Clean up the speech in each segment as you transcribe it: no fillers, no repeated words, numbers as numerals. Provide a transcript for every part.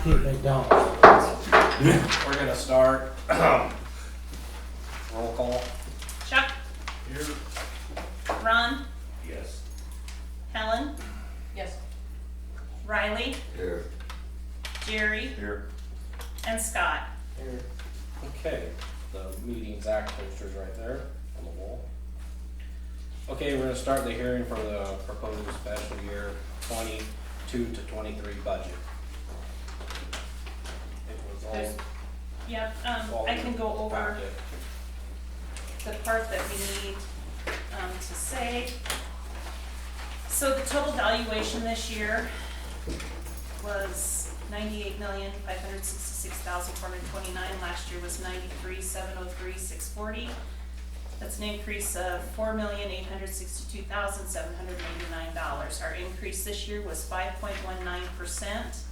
Keep it down. We're gonna start. Roll call. Chuck, Here. Ron, Yes. Helen, Yes. Riley, Here. Jerry, Here. and Scott. Here. Okay, the meeting's act posters right there on the wall. Okay, we're gonna start the hearing for the proposed special year 22 to 23 budget. It was all. There's- Yep, all I can go over packet. the part that we need, to say. So the total valuation this year was $98,566,429. Last year was $93,703,640. That's an increase of $4,862,789. Our increase this year was 5.19%.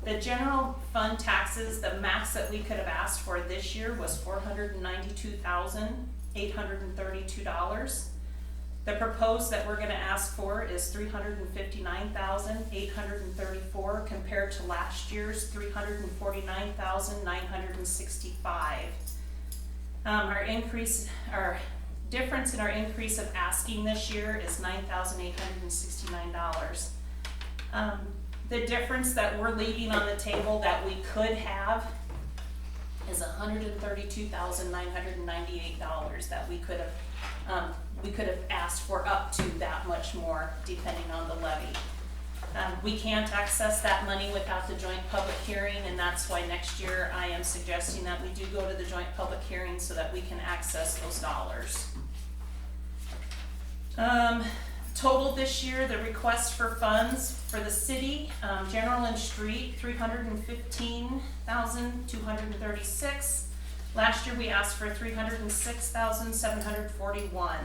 The general fund taxes, the max that we could have asked for this year was $492,832. The proposed that we're gonna ask for is $359,834 compared to last year's $349,965. Our difference in our increase of asking this year is $9,869. The difference that we're leaving on the table that we could have is $132,998 that we could have asked for up to that much more depending on the levy. We can't access that money without the joint public hearing, and that's why next year I am suggesting that we do go to the joint public hearing so that we can access those dollars. Total this year, the request for funds for the city, general and street, $315,236. Last year we asked for $306,741.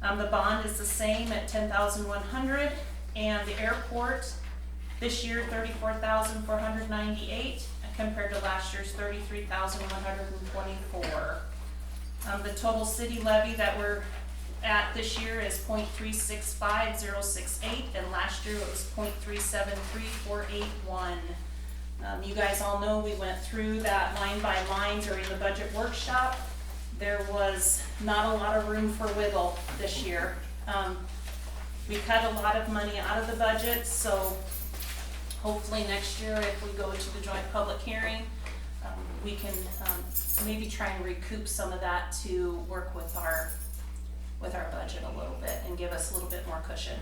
The bond is the same at $10,100, and the airport this year $34,498 compared to last year's $33,124. The total city levy that we're at this year is 0.365068, and last year it was 0.373481. You guys all know we went through that line by line during the budget workshop. There was not a lot of room for wiggle this year. We cut a lot of money out of the budget, so hopefully next year if we go to the joint public hearing, we can maybe try and recoup some of that to work with our budget a little bit and give us a little bit more cushion.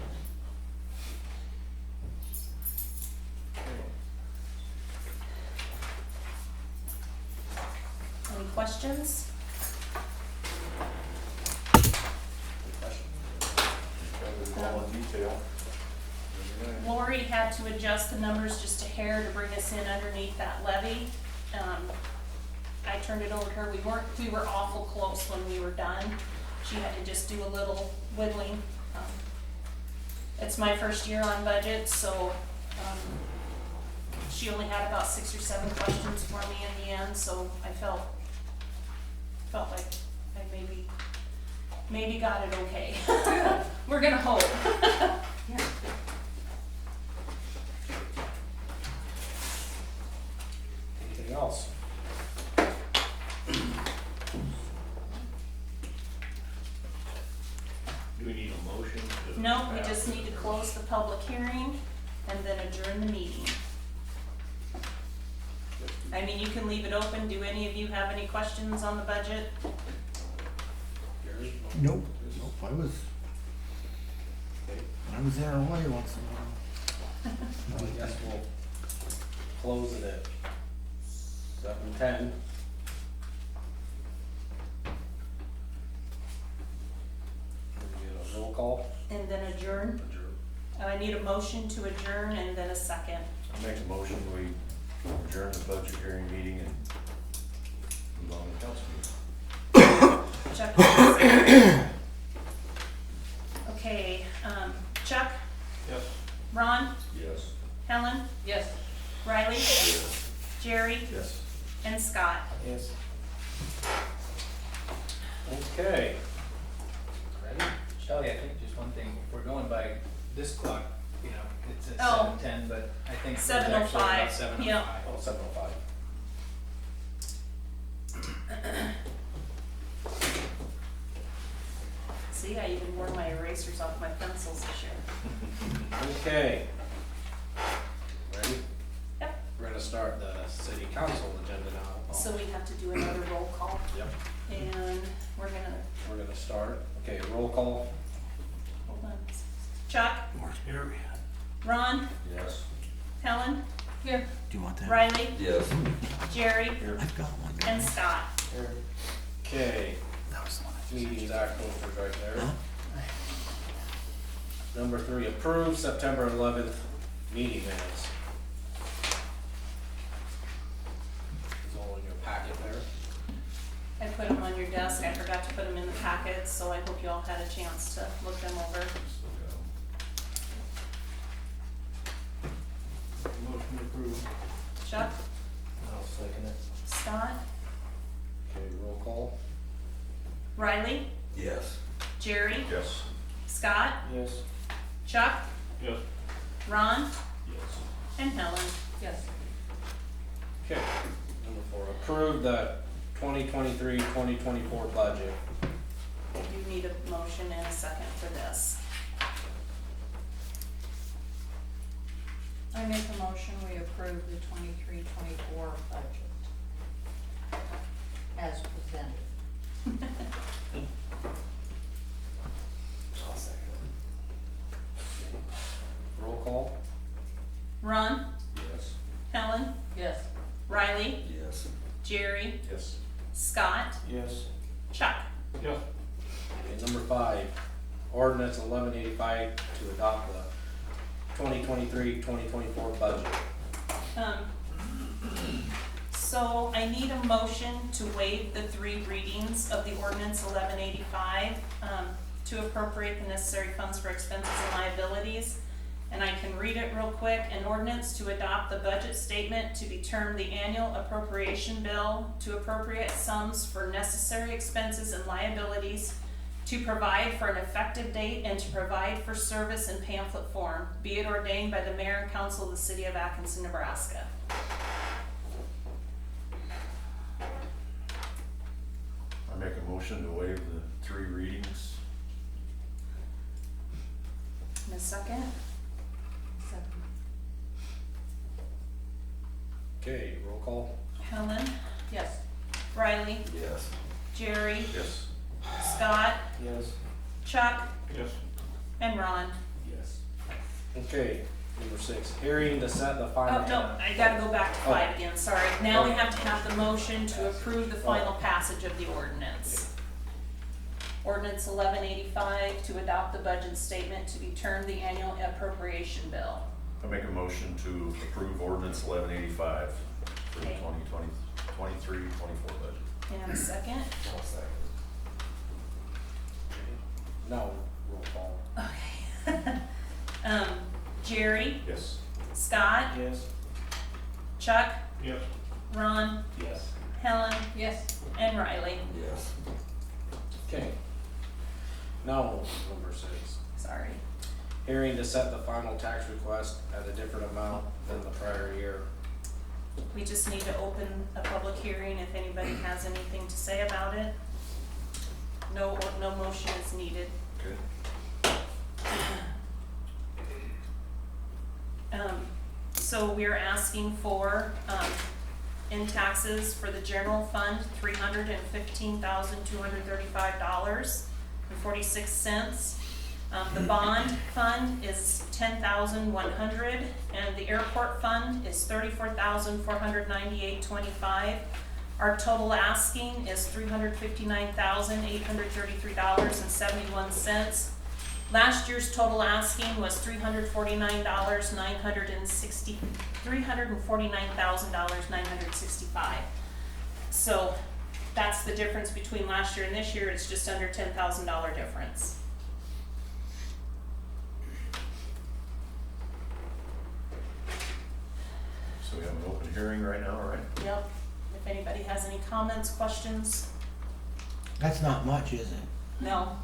Any questions? All in detail. Lori had to adjust the numbers just a hair to bring us in underneath that levy. I turned it over to her. We were awful close when we were done. She had to just do a little whittling. It's my first year on budget, so she only had about 6 or 7 questions for me in the end, so I felt like I maybe got it okay. We're gonna hope. Yeah. Anything else? Do we need a motion? No, we just need to close the public hearing and then adjourn the meeting. I mean, you can leave it open. Do any of you have any questions on the budget? Nope. Nope, I was in our way once in a while. I guess we'll close it at 7:10. We get a roll call. And then adjourn? I need a motion to adjourn and then a second. I make a motion, we adjourn the budget hearing meeting and move on to council meeting. Chuck? Okay, Chuck, Yes. Ron, Yes. Helen, Yes. Riley, Jerry, Yes. and Scott. Yes. Okay. Shelley, I think just one thing, if we're going by this clock, you know, it's at Oh. 7:10, but I think it's 7:05, actually about 7:05. yeah. Oh, 7:05. See, I even wore my erasers off my pencils this year. Okay. Ready? Yep. We're gonna start the city council agenda now. So we have to do another roll call, Yep, and we're gonna, start. Okay, roll call. hold on. Chuck, Ron, Yes. Helen, Here. Do you want that? Riley, Yes. Jerry, I've got one. and Scott. Okay, That was the one I meetings act posters right there. Number 3, approve September 11th meeting minutes. It's all in your packet there. I put them on your desk, I forgot to put them in the packet, so I hope you all had a chance to look them over. Motion approved. Chuck, I'll second it. Scott, Okay, roll call. Riley, Yes. Jerry, Yes. Scott, Yes. Chuck, Yes. Ron, Yes. and Helen. Yes. Okay, number 4, approve the 2023-2024 budget. I do need a motion and a second for this. I make a motion, we approve the 23-24 budget as presented. I'll second it. Roll call. Ron, Yes. Helen, Yes. Riley, Yes. Jerry, Yes. Scott, Yes. Chuck. Yes. Okay, number 5, ordinance 1185 to adopt the 2023-2024 budget. So I need a motion to waive the 3 readings of the ordinance 1185, to appropriate the necessary funds for expenses and liabilities. And I can read it real quick. An ordinance to adopt the budget statement to be termed the annual appropriation bill to appropriate sums for necessary expenses and liabilities, to provide for an effective date and to provide for service in pamphlet form, be it ordained by the mayor and council of the city of Atkinson, Nebraska. I make a motion to waive the 3 readings. In a second. Second. Okay, roll call. Helen, Yes. Riley, Yes. Jerry, Yes. Scott, Yes. Chuck, Yes. and Ron. Yes. Okay, number 6, hearing to set the final. Oh, no, I gotta go back to 5 again, sorry. Now we have to have the motion to approve the final passage of the ordinance. Ordinance 1185 to adopt the budget statement to be termed the annual appropriation bill. I make a motion to approve ordinance 1185 for the Okay. 2023-24 budget. And a second. I'll second. No, roll call. Okay. Jerry, Yes. Scott, Yes. Chuck, Yes. Ron, Yes. Helen, Yes. and Riley. Yes. Okay. Now, number 6, Sorry. hearing to set the final tax request at a different amount than the prior year. We just need to open a public hearing if anybody has anything to say about it. No motion is needed. Okay. So we're asking for, in taxes for the general fund, $315,235.46. The bond fund is $10,100, and the airport fund is $34,498.25. Our total asking is $359,833.71. Last year's total asking was $349,965. So that's the difference between last year and this year. It's just under $10,000 difference. So we have an open hearing right now, right? Yep. If anybody has any comments, questions? That's not much, is it? No.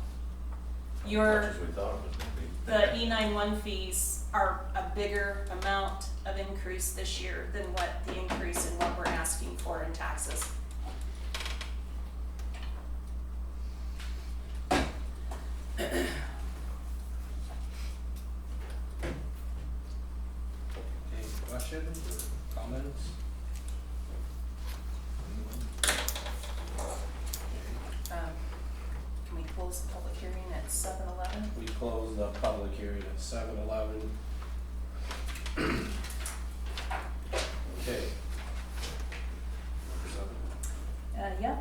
As Your, much as we thought it was gonna be. the E91 fees are a bigger amount of increase this year than what the increase in what we're asking for in taxes. Any questions or comments? Can we close the public hearing at 7:11? We close the public hearing at 7:11. Okay. Number 7. Yeah.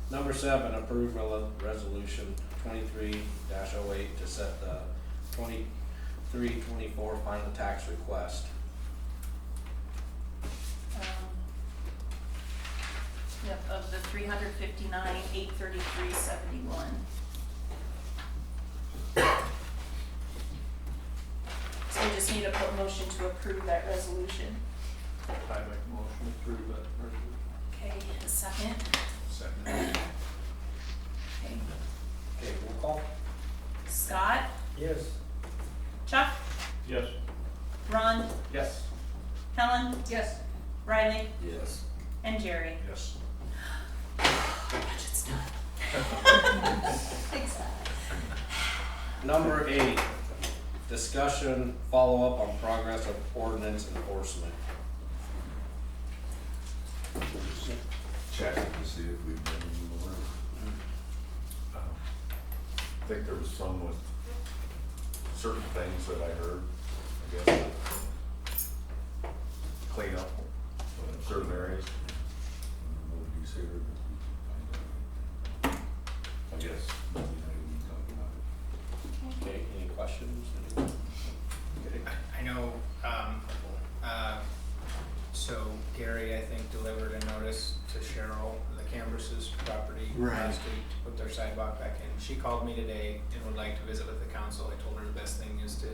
Number 7, approve resolution 23-08 to set the 23-24 final tax request. Yep, of the 359,833.71. So we just need a motion to approve that resolution. I make a motion to approve that resolution. Okay, a second. Second. Okay. Okay, roll call. Scott, Yes. Chuck, Yes. Ron, Yes. Helen, Yes. Riley, Yes. and Jerry. Yes. Budget's done. Number 8, discussion, follow-up on progress of ordinance enforcement. Checking to see if we've done any more. I think there was some with certain things that I heard, I guess. Clean up in certain areas. Nobody's here. I guess. We can talk about it. Okay, any questions? I know, so Gary, I think, delivered a notice to Cheryl, the Cambrus's property Right. last week to put their sidewalk back in. She called me today and would like to visit with the council. I told her the best thing is to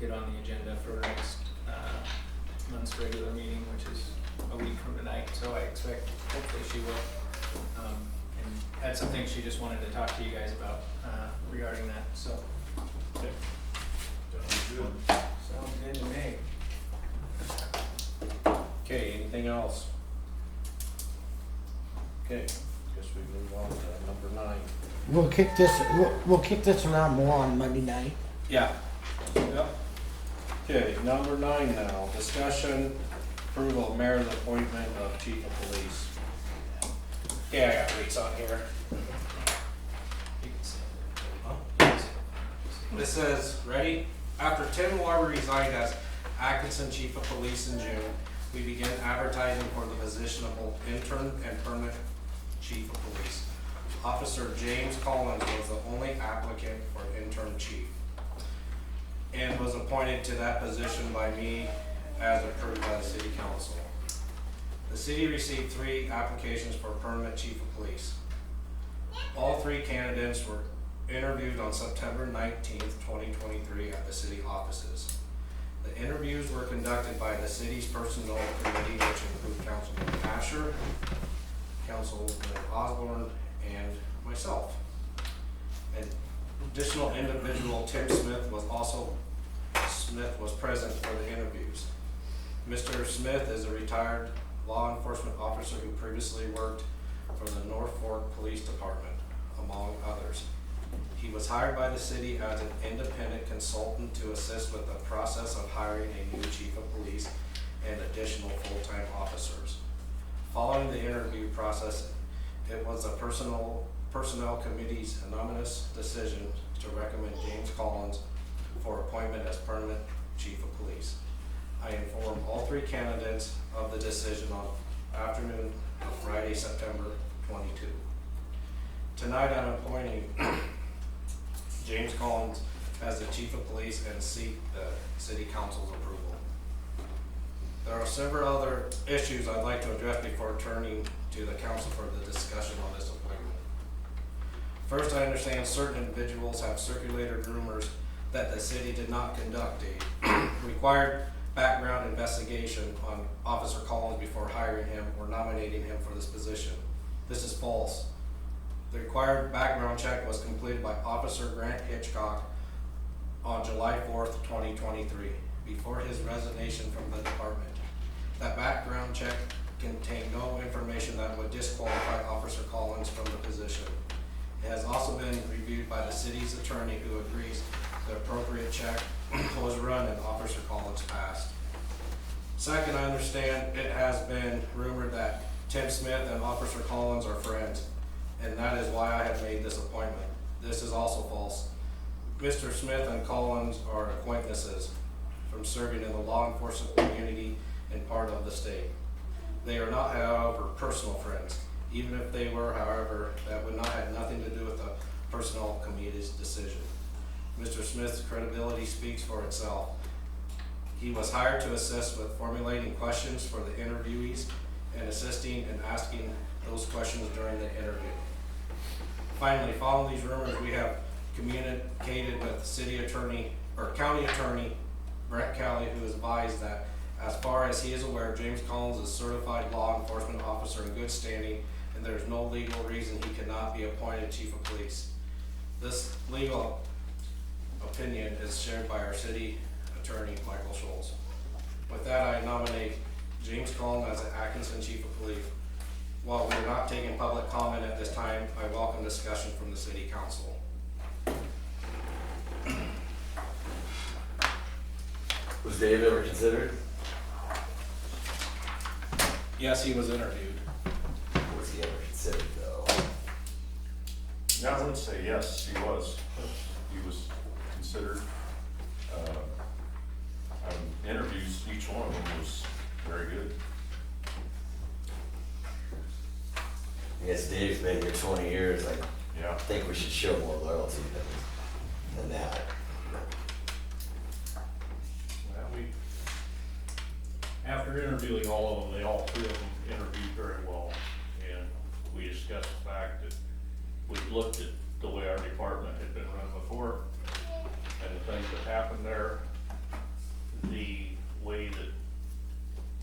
get on the agenda for next, month's regular meeting, which is a week from tonight, so I expect hopefully she will. And had some things she just wanted to talk to you guys about, regarding that, so. Sounds good. Sounds good to me. Okay, anything else? Okay, guess we move on to number 9. We'll kick this around more on Monday night. Yeah. Yep. Okay, number 9 now, discussion, approval of mayor's appointment of chief of police. Yeah, I got rates on here. You can say This says, ready? After Tim Larber resigned as Atkinson chief of police in June, we began advertising for the position of both intern and permanent chief of police. Officer James Collins was the only applicant for intern chief and was appointed to that position by me as approved by the city council. The city received 3 applications for permanent chief of police. All 3 candidates were interviewed on September 19th, 2023 at the city offices. The interviews were conducted by the city's personnel committee, which include Councilman Asher, Councilman Osborne, and myself. An additional individual, Tim Smith, was present for the interviews. Mr. Smith is a retired law enforcement officer who previously worked for the North Fork Police Department, among others. He was hired by the city as an independent consultant to assist with the process of hiring a new chief of police and additional full-time officers. Following the interview process, it was the personnel committee's unanimous decision to recommend James Collins for appointment as permanent chief of police. I informed all 3 candidates of the decision on afternoon of Friday, September 22. Tonight I'm appointing James Collins as the chief of police and seek the city council's approval. There are several other issues I'd like to address before turning to the council for the discussion on this appointment. First, I understand certain individuals have circulated rumors that the city did not conduct a required background investigation on Officer Collins before hiring him or nominating him for this position. This is false. The required background check was completed by Officer Grant Hitchcock on July 4th, 2023, before his resignation from the department. That background check contained no information that would disqualify Officer Collins from the position. It has also been reviewed by the city's attorney, who agrees the appropriate check was run and Officer Collins passed. Second, I understand it has been rumored that Tim Smith and Officer Collins are friends, and that is why I have made this appointment. This is also false. Mr. Smith and Collins are acquaintances from serving in the law enforcement community in part of the state. They are not, however, personal friends. Even if they were, however, that would not have nothing to do with the personnel committee's decision. Mr. Smith's credibility speaks for itself. He was hired to assist with formulating questions for the interviewees and assisting and asking those questions during the interview. Finally, following these rumors, we have communicated with city attorney or county attorney Brett Kelly, who has advised that as far as he is aware, James Collins is a certified law enforcement officer in good standing, and there is no legal reason he cannot be appointed chief of police. This legal opinion is shared by our city attorney, Michael Schultz. With that, I nominate James Collins as the Atkinson chief of police. While we're not taking public comment at this time, I welcome discussion from the city council. Was Dave ever considered? Yes, he was interviewed. Was he ever considered though? Yeah, I would say yes, he was. He was considered. Interviews, each one of them was very good. I guess Dave's been here 20 years. I Yeah. think we should show more loyalty than that. Well, after interviewing all of them, all three of them interviewed very well. And we discussed the fact that we looked at the way our department had been run before and the things that happened there, the way that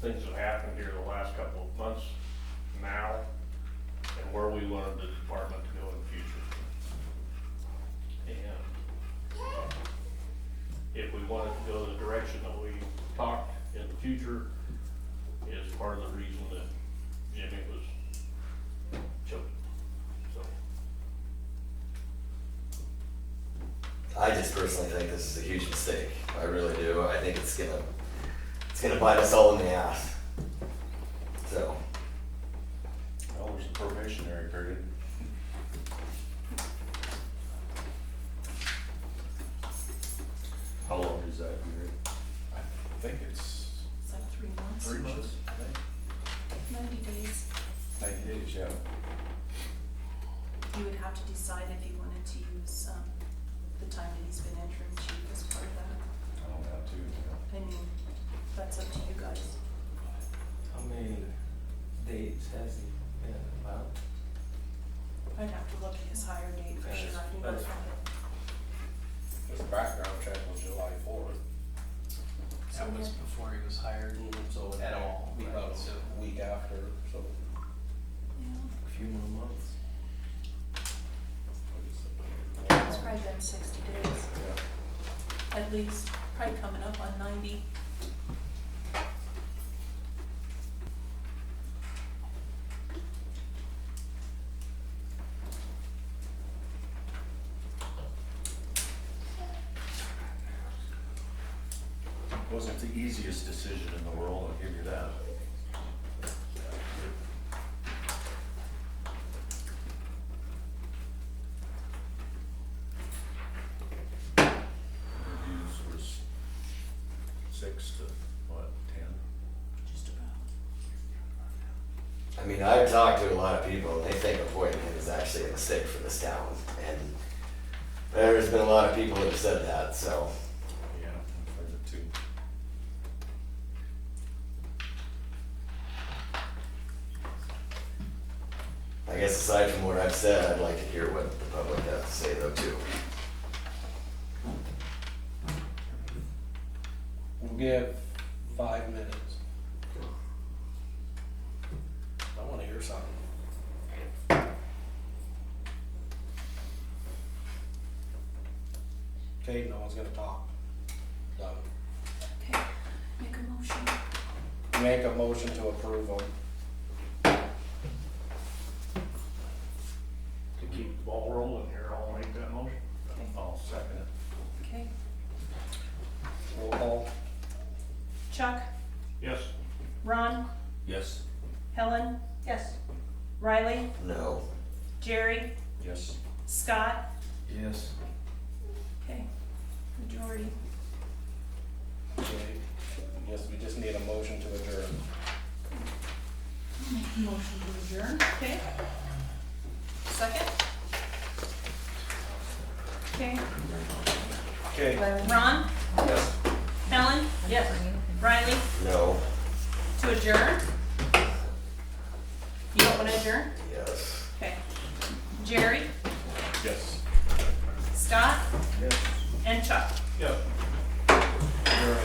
things have happened here the last couple of months now, and where we wanted the department to go in the future. And if we wanted to go the direction that we talked in the future, is part of the reason that Jimmy was chosen. So, I just personally think this is a huge mistake. I really do. I think it's gonna bite us all in the ass. So, Well, there's a probationary period. How long is that period? I think it's It's like 3 months. 3 months, I think. 90 days. 90 days, yeah. You would have to decide if you wanted to use, the time that he's been interim chief as part of that. I don't have to, yeah. I mean, that's up to you guys. How many days has he been about? I'd have to look at his hire date for sure. I do not That's- have it. His background check was July 4th. That was before he was hired. So At all, Be right, about so- a week after, so. Yeah. A few more months. It's probably been 60 days, at least, probably coming up on 90. Wasn't the easiest decision in the world, I'll give you that. Interviews was 6 to, what, 10? Just about. I mean, I've talked to a lot of people and they think appointing him is actually a mistake for this town. And there's been a lot of people that have said that, so. Yeah, I've heard it too. I guess aside from what I've said, I'd like to hear what the public has to say though too. We'll give 5 minutes. I wanna hear something. Okay, no one's gonna talk. Done. Okay, make a motion. Make a motion to approve them. To keep the ball rolling here, I'll make that motion. Okay. I'll second it. Okay, Roll call. Chuck, Yes. Ron, Yes. Helen, Yes. Riley, No. Jerry, Yes. Scott. Yes. Okay, majority. Okay. Yes, we just need a motion to adjourn. Motion to adjourn. Okay. Second. Okay, Okay. Ron, Yes. Helen. Yes. Riley, No. to adjourn. You don't wanna adjourn? Yes. Okay. Jerry, Yes. Scott, Yes. and Chuck. Yep. Adjourn.